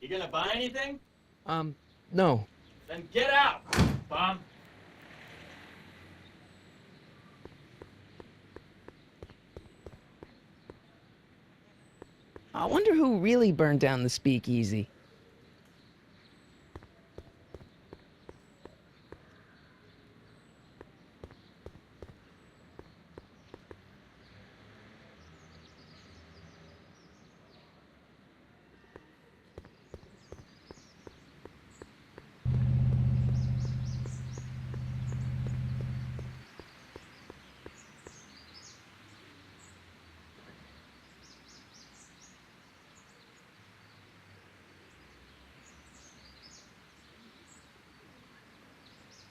You gonna buy anything? No. Then get out, bum. I wonder who really burned down the speakeasy.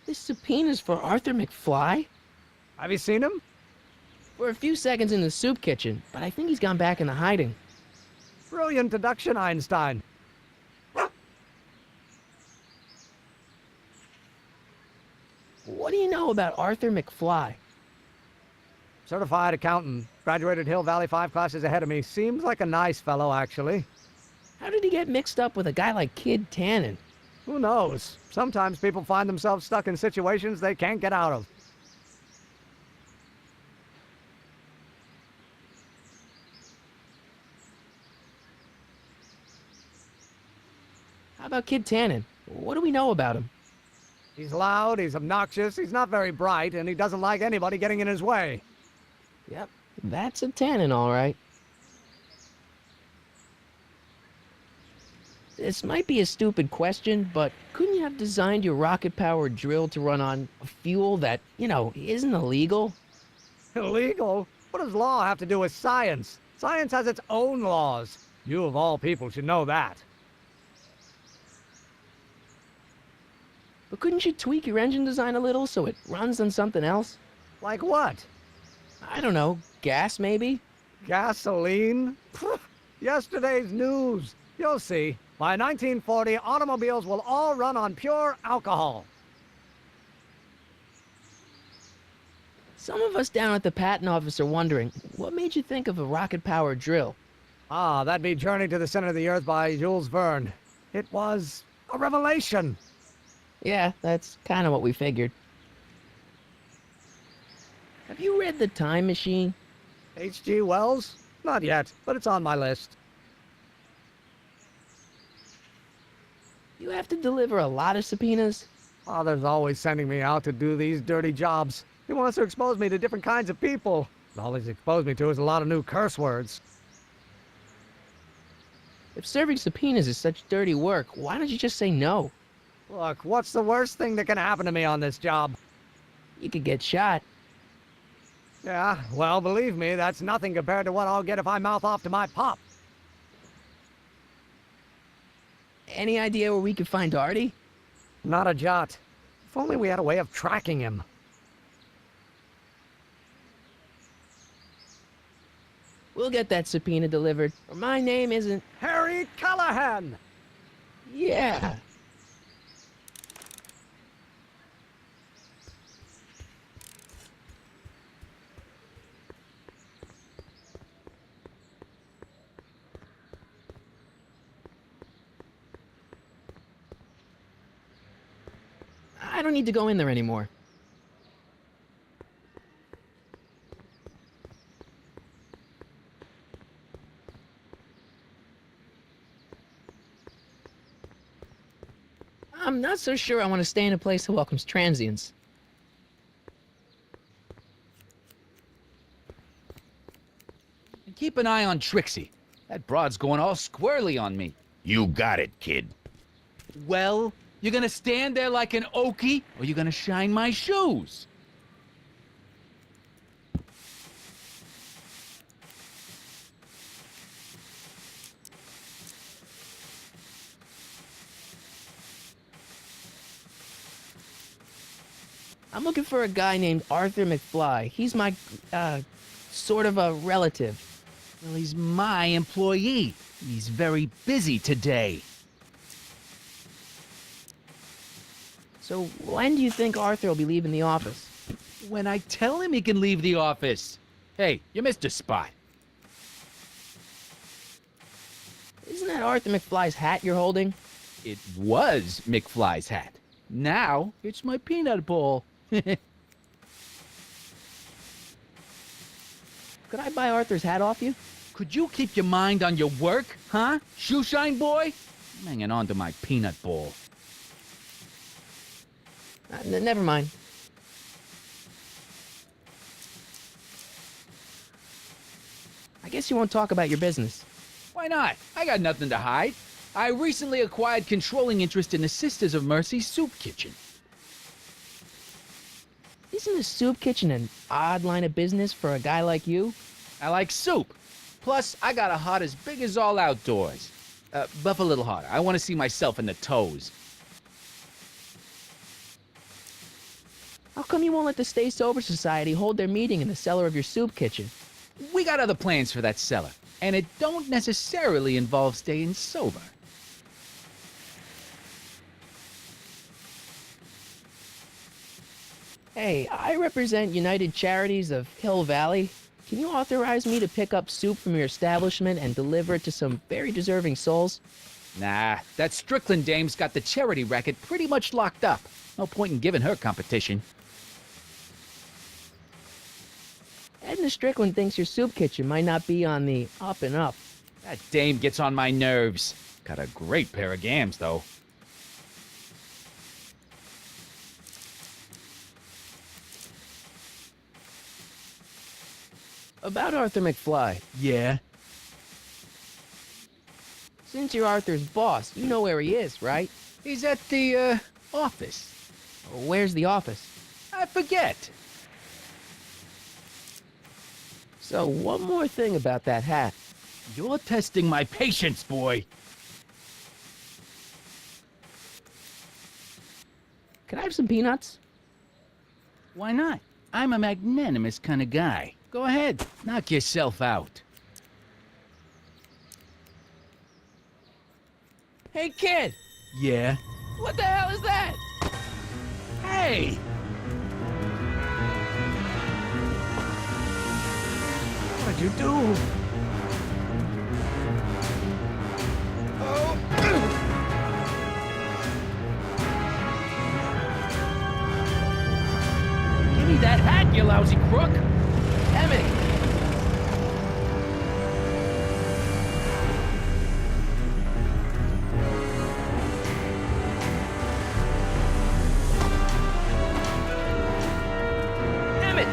This subpoena's for Arthur McFly? Have you seen him? For a few seconds in the soup kitchen, but I think he's gone back into hiding. Brilliant deduction, Einstein. What do you know about Arthur McFly? Certified accountant. Graduated Hill Valley 5 classes ahead of me. Seems like a nice fellow, actually. How did he get mixed up with a guy like Kid Tannen? Who knows? Sometimes people find themselves stuck in situations they can't get out of. How about Kid Tannen? What do we know about him? He's loud, he's obnoxious, he's not very bright, and he doesn't like anybody getting in his way. Yep, that's a Tannen, all right. This might be a stupid question, but couldn't you have designed your rocket-powered drill to run on a fuel that, isn't illegal? Illegal? What does law have to do with science? Science has its own laws. You, of all people, should know that. But couldn't you tweak your engine design a little so it runs on something else? Like what? I don't know, gas maybe? Gasoline? Pfft, yesterday's news. You'll see. By 1940, automobiles will all run on pure alcohol. Some of us down at the patent office are wondering, what made you think of a rocket-powered drill? Ah, that'd be Journey to the Center of the Earth by Jules Verne. It was a revelation. Yeah, that's kind of what we figured. Have you read The Time Machine? H.G. Wells? Not yet, but it's on my list. You have to deliver a lot of subpoenas? Father's always sending me out to do these dirty jobs. He wants to expose me to different kinds of people. All he's exposed me to is a lot of new curse words. If serving subpoenas is such dirty work, why don't you just say no? Look, what's the worst thing that can happen to me on this job? You could get shot. Yeah, well, believe me, that's nothing compared to what I'll get if I mouth off to my pop. Any idea where we could find Artie? Not a jot. If only we had a way of tracking him. We'll get that subpoena delivered, or my name isn't... Harry Callahan! Yeah. I don't need to go in there anymore. I'm not so sure I want to stay in a place that welcomes transients. And keep an eye on Trixie. That broad's going all squarely on me. You got it, kid. Well, you gonna stand there like an okie, or you gonna shine my shoes? I'm looking for a guy named Arthur McFly. He's my, sort of a relative. Well, he's my employee. He's very busy today. So when do you think Arthur will be leaving the office? When I tell him he can leave the office. Hey, you missed a spot. Isn't Isn't that Arthur McFly's hat you're holding? It was McFly's hat. Now, it's my peanut ball. Could I buy Arthur's hat off you? Could you keep your mind on your work, huh? Shoeshine boy? I'm hanging on to my peanut ball. Never mind. I guess you won't talk about your business. Why not? I got nothing to hide. I recently acquired controlling interest in the Sisters of Mercy soup kitchen. Isn't a soup kitchen an odd line of business for a guy like you? I like soup. Plus, I got a heart as big as all outdoors. Buff a little harder. I want to see myself in the toes. How come you won't let the Stay Sober Society hold their meeting in the cellar of your soup kitchen? We got other plans for that cellar, and it don't necessarily involve staying sober. Hey, I represent United Charities of Hill Valley. Can you authorize me to pick up soup from your establishment and deliver it to some very deserving souls? Nah, that Strickland dame's got the charity racket pretty much locked up. No point in giving her competition. Edna Strickland thinks your soup kitchen might not be on the up and up. That dame gets on my nerves. Got a great pair of gams, though. About Arthur McFly. Yeah? Since you're Arthur's boss, you know where he is, right? He's at the, office. Where's the office? I forget. So, one more thing about that hat. You're testing my patience, boy. Can I have some peanuts? Why not? I'm a magnanimous kind of guy. Go ahead, knock yourself out. Hey, kid! Yeah? What the hell is that? Hey! What did you do? Give me that hat, you lousy crook! Emmett! Emmett!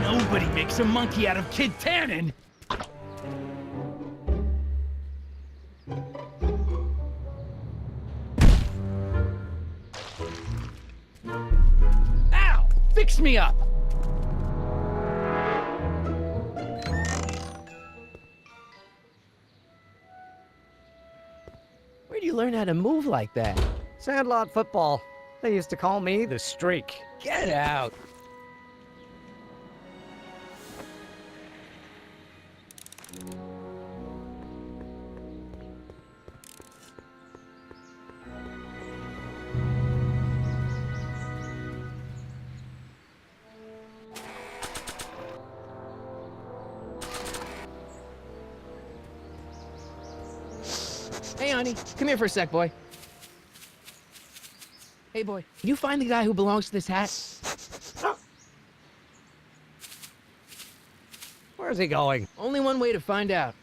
Nobody makes a monkey out of Kid Tannen! Ow! Fix me up! Where'd you learn how to move like that? Sandlot football. They used to call me the Streak. Get out! Hey, honey, come here for a sec, boy. Hey, boy, can you find the guy who belongs to this hat? Where's he going? Only one way to find out.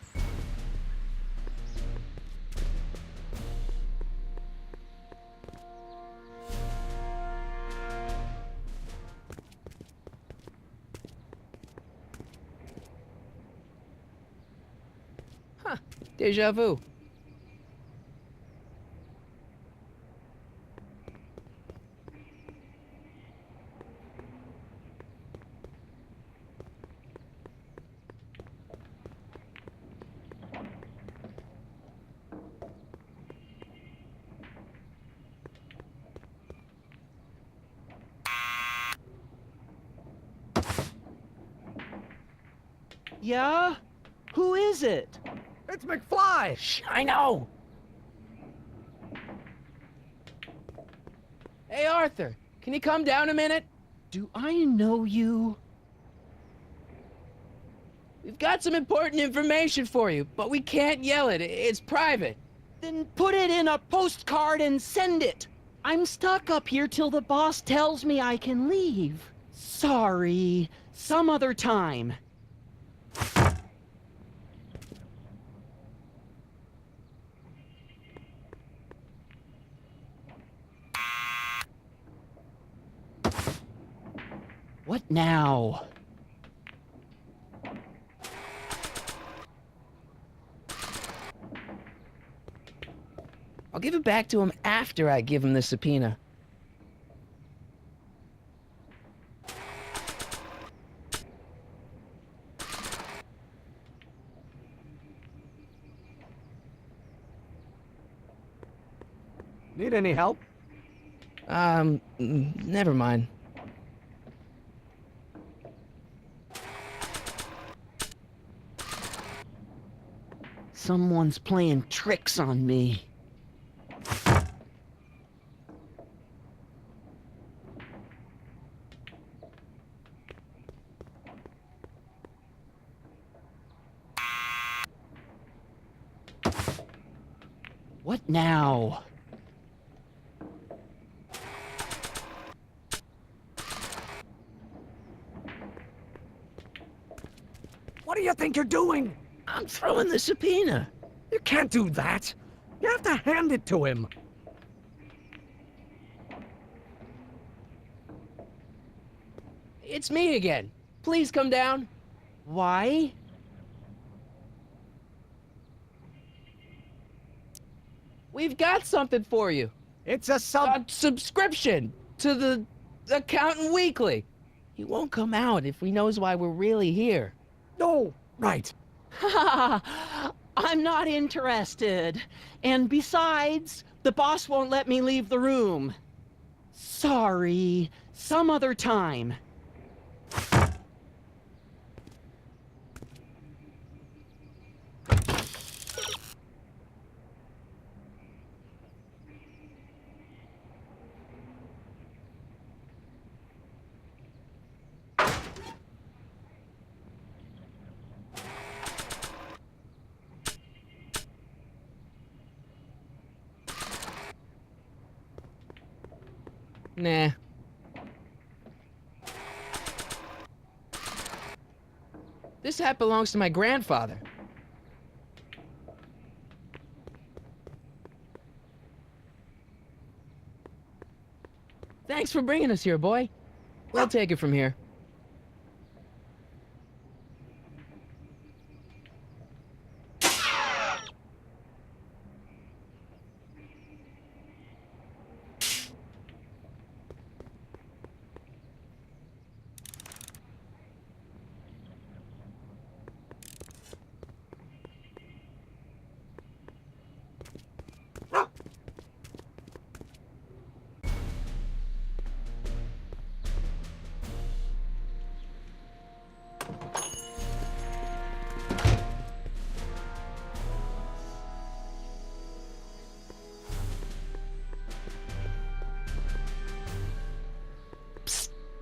Huh, deja vu. Yeah? Who is it? It's McFly! Shh, I know! Hey, Arthur, Can you come down a minute? Do I know you? We've got some important information for you, but we can't yell it. It's private. Then put it in a postcard and send it. I'm stuck up here till the boss tells me I can leave. Sorry, some other time. What now? I'll give it back to him after I give him the subpoena. Need any help? Never mind. Someone's playing tricks on me. What now? What do you think you're doing? I'm throwing the subpoena. You can't do that. You have to hand it to him. It's me again. Please come down. Why? We've got something for you. It's a A subscription to the Accountant Weekly. He won't come out if he knows why we're really here. No, right. I'm not interested. And besides, the boss won't let me leave the room. Sorry, some other time. Nah. This hat belongs to my grandfather. Thanks for bringing us here, boy. We'll take it from here.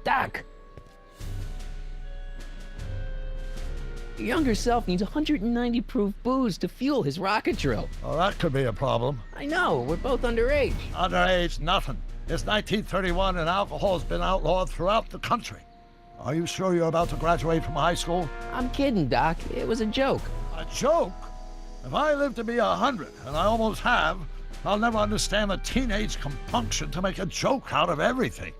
Doc! Your younger self needs 190 proof booze to fuel his rocket drill. Oh, that could be a problem. I know, we're both underage. Underage, nothing. It's 1931 and alcohol's been outlawed throughout the country. Are you sure you're about to graduate from high school? I'm kidding, Doc. It was a joke. A joke? If I live to be 100, and I almost have, I'll never understand the teenage compunction to make a joke out of everything.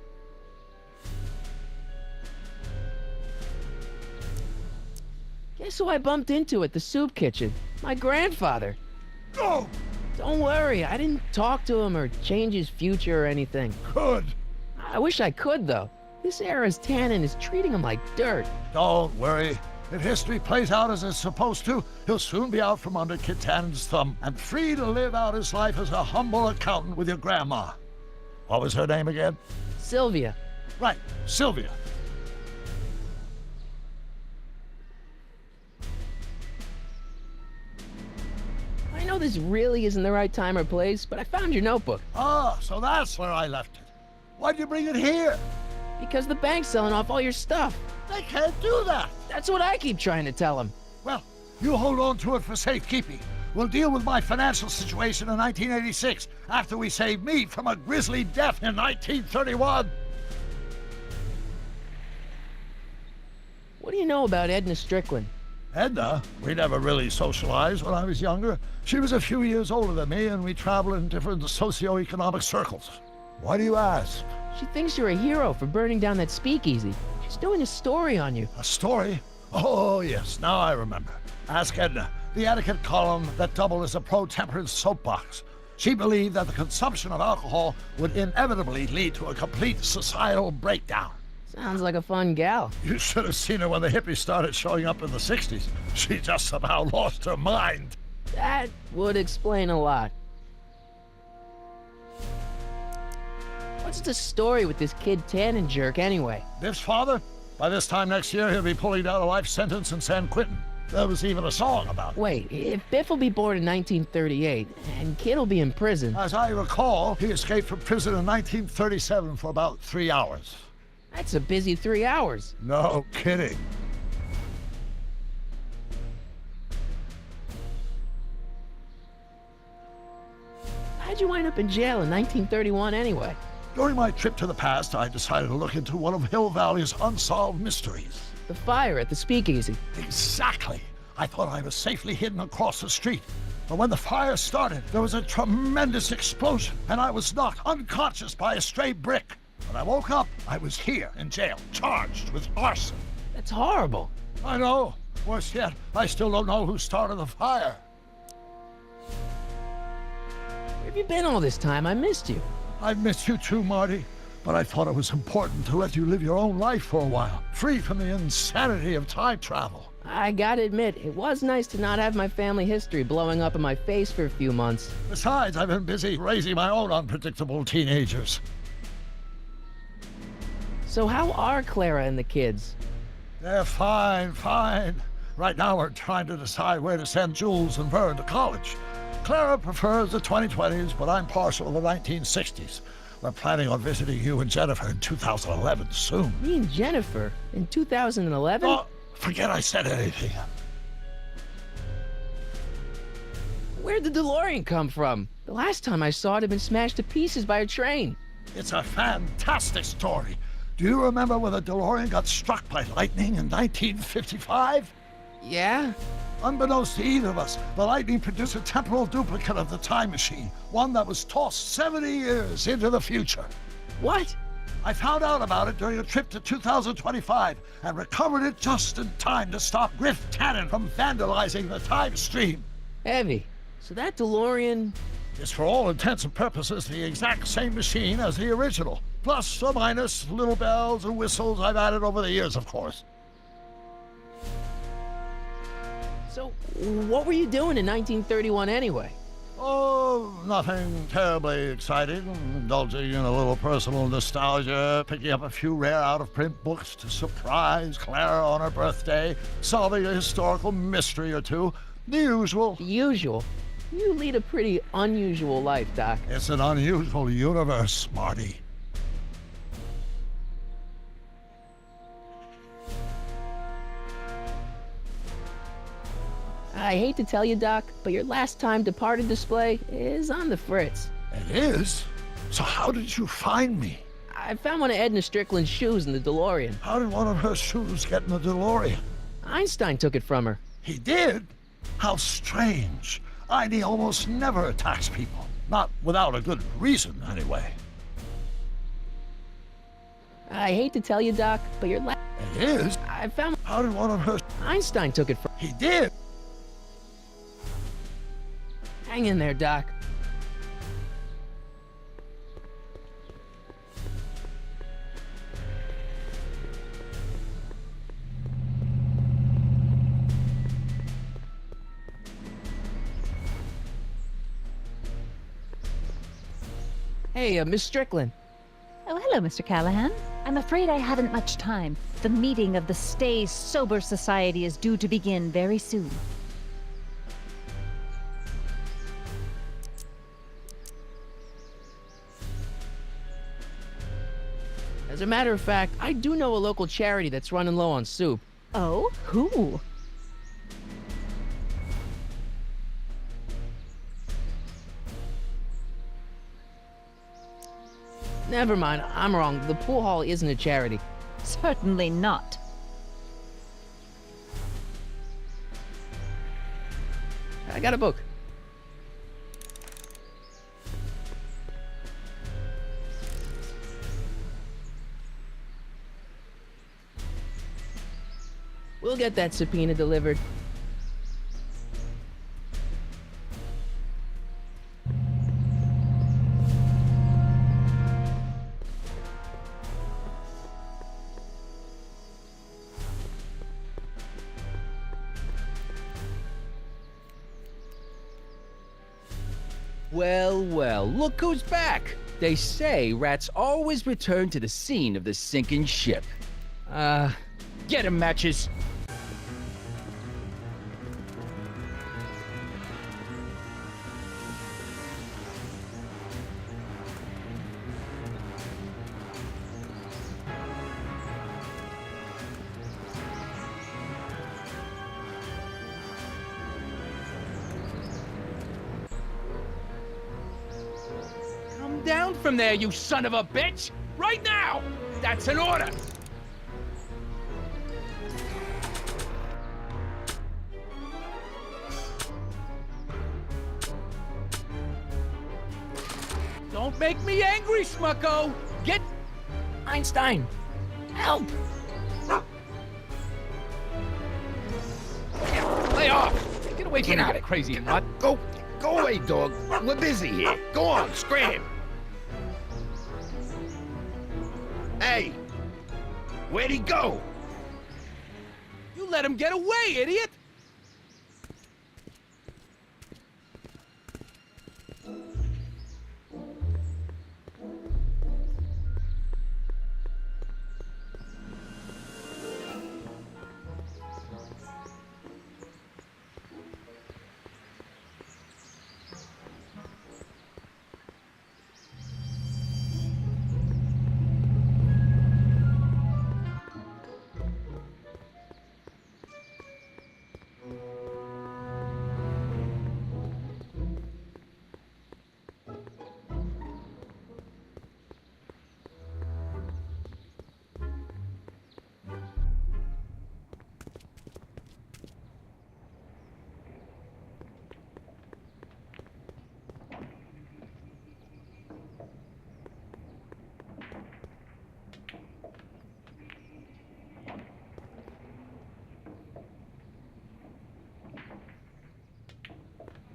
Guess who I bumped into at the soup kitchen? My grandfather. Oh, Don't worry, I didn't talk to him or change his future or anything. good. I wish I could, though. This era's tannin is treating him like dirt. Don't worry. If history plays out as it's supposed to, he'll soon be out from under Kit Tannen's thumb and free to live out his life as a humble accountant with your grandma. What was her name again? Sylvia. Right, Sylvia. I know this really isn't the right time or place, but I found your notebook. Ah, so that's where I left it. Why'd you bring it here? Because the bank's selling off all your stuff. They can't do that. That's what I keep trying to tell them. Well, you hold on to it for safekeeping. We'll deal with my financial situation in 1986 after we save me from a grisly death in 1931. What do you know about Edna Strickland? Edna, we never really socialized when I was younger. She was a few years older than me, and we traveled in different socioeconomic circles. Why do you ask? She thinks you're a hero for burning down that speakeasy. She's doing a story on you. A story? Oh, yes, now I remember. Ask Edna, the etiquette column that doubled as a pro-temperance soapbox. She believed that the consumption of alcohol would inevitably lead to a complete societal breakdown. Sounds like a fun gal. You should have seen her when the hippies started showing up in the 60s. She just about lost her mind. That would explain a lot. What's the story with this kid Tannen jerk anyway? Biff's father? By this time next year, he'll be pulling down a life sentence in San Quentin. There was even a song about it. Wait, if Biff will be born in 1938, and Kid will be in prison... As I recall, he escaped from prison in 1937 for about 3 hours. That's a busy 3 hours. No kidding. How'd you wind up in jail in 1931 anyway? During my trip to the past, I decided to look into one of Hill Valley's unsolved mysteries. The fire at the speakeasy. Exactly. I thought I was safely hidden across the street. But when the fire started, there was a tremendous explosion, and I was knocked unconscious by a stray brick. When I woke up, I was here in jail, charged with arson. That's horrible. I know. Worse yet, I still don't know who started the fire. Where have you been all this time? I missed you. I've missed you too, Marty. But I thought it was important to let you live your own life for a while, free from the insanity of time travel. I gotta admit, it was nice to not have my family history blowing up in my face for a few months. Besides, I've been busy raising my own unpredictable teenagers. So how are Clara and the kids? They're fine, fine. Right now we're trying to decide where to send Jules and Vern to college. Clara prefers the 2020s, but I'm partial to the 1960s. We're planning on visiting you and Jennifer in 2011 soon. Me and Jennifer? In 2011? Oh, forget I said anything. Where'd the DeLorean come from? The last time I saw it had been smashed to pieces by a train. It's a fantastic story. Do you remember when the DeLorean got struck by lightning in 1955? Yeah? Unbeknownst to either of us, the lightning produced a temporal duplicate of the time machine, one that was tossed 70 years into the future. What? I found out about it during a trip to 2025 and recovered it just in time to stop Griff Tannen from vandalizing the time stream. Heavy. So that DeLorean... It's for all intents and purposes the exact same machine as the original. Plus or minus little bells and whistles I've added over the years, of course. So, what were you doing in 1931 anyway? Oh, nothing terribly exciting. Indulging in a little personal nostalgia, picking up a few rare out-of-print books to surprise Clara on her birthday, solving a historical mystery or two. The usual. The usual? You lead a pretty unusual life, Doc. It's an unusual universe, Marty. I hate to tell you, Doc, but your last time departed display is on the fritz. It is? So how did you find me? I found one of Edna Strickland's shoes in the DeLorean. How did one of her shoes get in the DeLorean? Einstein took it from her. He did? How strange. Heidi almost never attacks people. Not without a good reason, anyway. I hate to tell you, Doc, but your last... It is? I found... How did one of her... Einstein took it from... He did? Hang in there, Doc. Hey, Miss Strickland. Oh, hello, Mr. Callahan. I'm afraid I haven't much time. The meeting of the Stay Sober Society is due to begin very soon. As a matter of fact, I do know a local charity that's running low on soup. Oh, who? Never mind, I'm wrong. The pool hall isn't a charity. Certainly not. I got a book. We'll get that subpoena delivered. Well, well, look who's back. They say rats always return to the scene of the sinking ship. Get 'em, Matches. Come down from there, you son of a bitch! Right now! That's an order! Don't make me angry, Smucko! Get... Einstein! Help! Lay off! Get away from me, you crazy nut! Go away, dog. We're busy here. Go on, scram. Hey, where'd he go? You let him get away, idiot!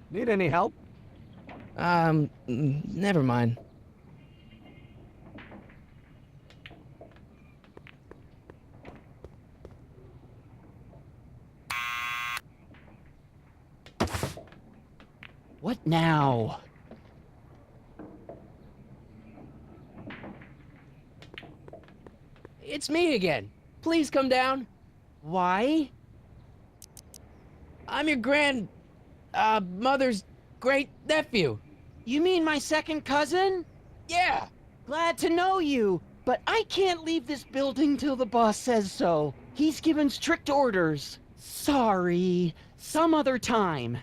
Need any help? Never mind. What now? It's me again. Please come down. Why? I'm your mother's great nephew. You mean my second cousin? Yeah. Glad to know you, but I can't leave this building till the boss says so. He's given strict orders. Sorry. Some other time.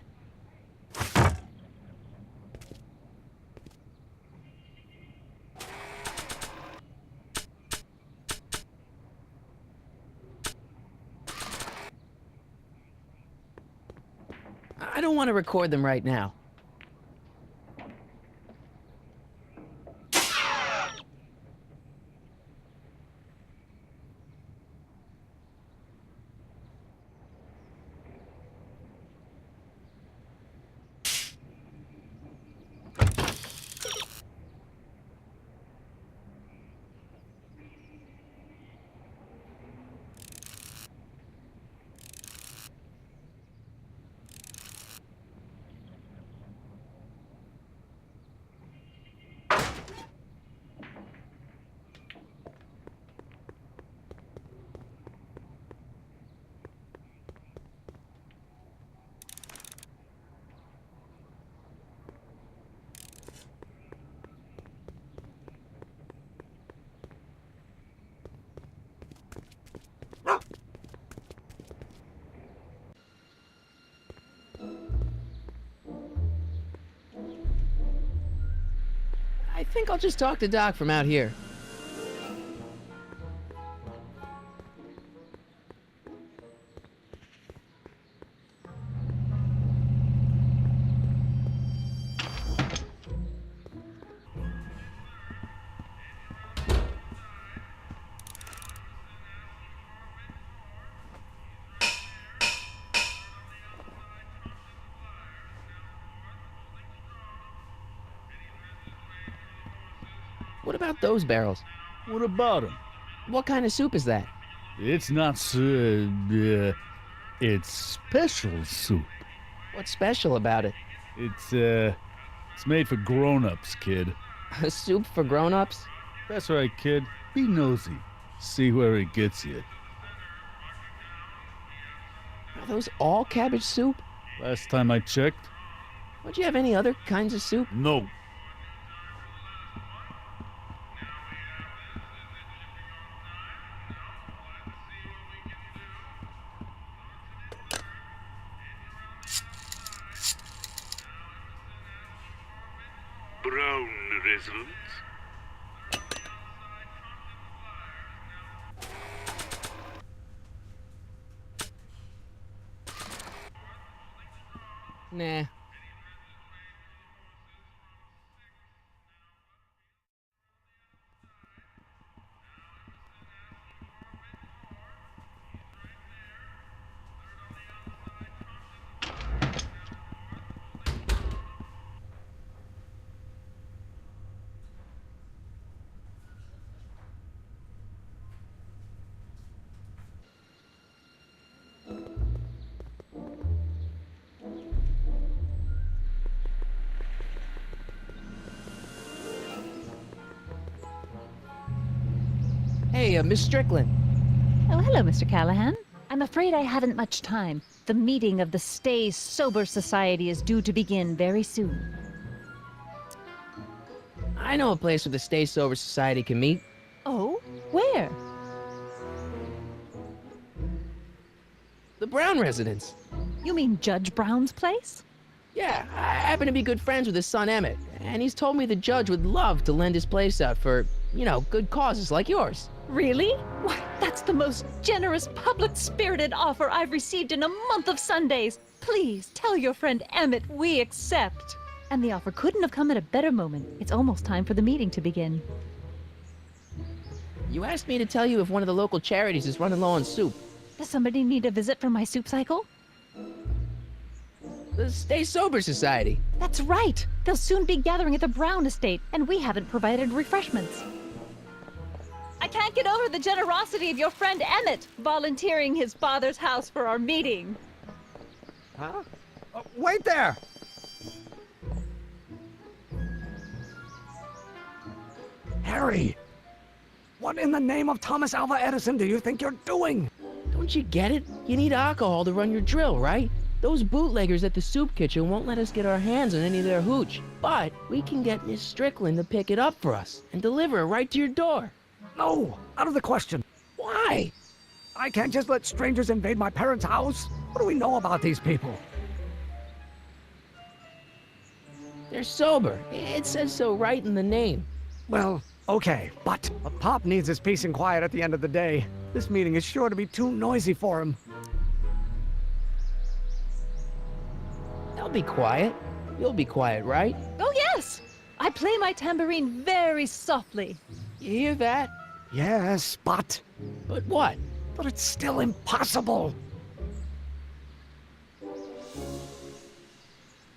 I don't want to record them right now. I think I'll just talk to Doc from out here. What about those barrels? What about him? What kind of soup is that? It's not it's special soup. What's special about it? It's made for grown-ups, kid. A soup for grown-ups? That's right, kid. Be nosy. See where it gets you. Are those all cabbage soup? Last time I checked, Don't you have any other kinds of soup? no. Brown residents. Nah. Hey, Miss Strickland. Oh, hello, Mr. Callahan. I'm afraid I haven't much time. The meeting of the Stay Sober Society is due to begin very soon. I know a place where the Stay Sober Society can meet. Oh? Where? The Brown residence. You mean Judge Brown's place? Yeah, I happen to be good friends with his son Emmett, and he's told me the judge would love to lend his place out for, good causes like yours. Really? Why, that's the most generous, public-spirited offer I've received in a month of Sundays. Please tell your friend Emmett we accept. And the offer couldn't have come at a better moment. It's almost time for the meeting to begin. You asked me to tell you if one of the local charities is running low on soup. Does somebody need a visit from my soup cycle? The Stay Sober Society. That's right. They'll soon be gathering at the Brown estate, and we haven't provided refreshments. I can't get over the generosity of your friend Emmett, volunteering his father's house for our meeting. Huh? Wait there! Harry! What in the name of Thomas Alva Edison do you think you're doing? Don't you get it? You need alcohol to run your drill, right? Those bootleggers at the soup kitchen won't let us get our hands on any of their hooch. But we can get Miss Strickland to pick it up for us and deliver it right to your door. No, out of the question. Why? I can't just let strangers invade my parents' house. What do we know about these people? They're sober. It says so right in the name. Well, okay, but Pop needs his peace and quiet at the end of the day. This meeting is sure to be too noisy for him. They'll be quiet. You'll be quiet, right? Oh, yes! I play my tambourine very softly. You hear that? Yes, but But what? it's still impossible.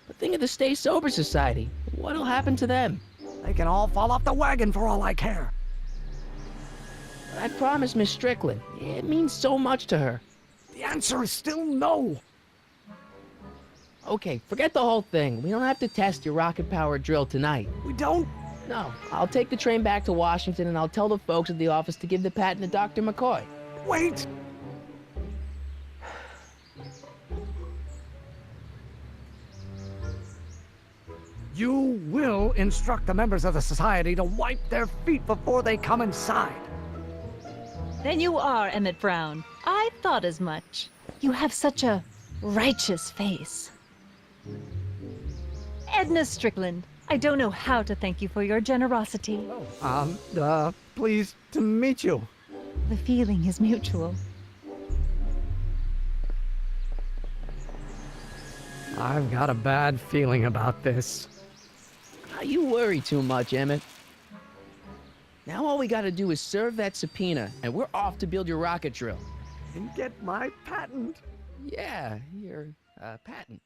But think of the Stay Sober Society. What'll happen to them? They can all fall off the wagon for all I care. But I promised Miss Strickland. It means so much to her. The answer is still no. Okay, forget the whole thing. We don't have to test your rocket-powered drill tonight. We don't? No, I'll take the train back to Washington and I'll tell the folks at the office to give the patent to Dr. McCoy. Wait! You will instruct the members of the society to wipe their feet before they come inside. Then you are Emmett Brown. I thought as much. You have such a righteous face. Edna Strickland, I don't know how to thank you for your generosity. Pleased to meet you. The feeling is mutual. I've got a bad feeling about this. You worry too much, Emmett. Now all we gotta do is serve that subpoena, and we're off to build your rocket drill. And get my patent. Yeah, your patent.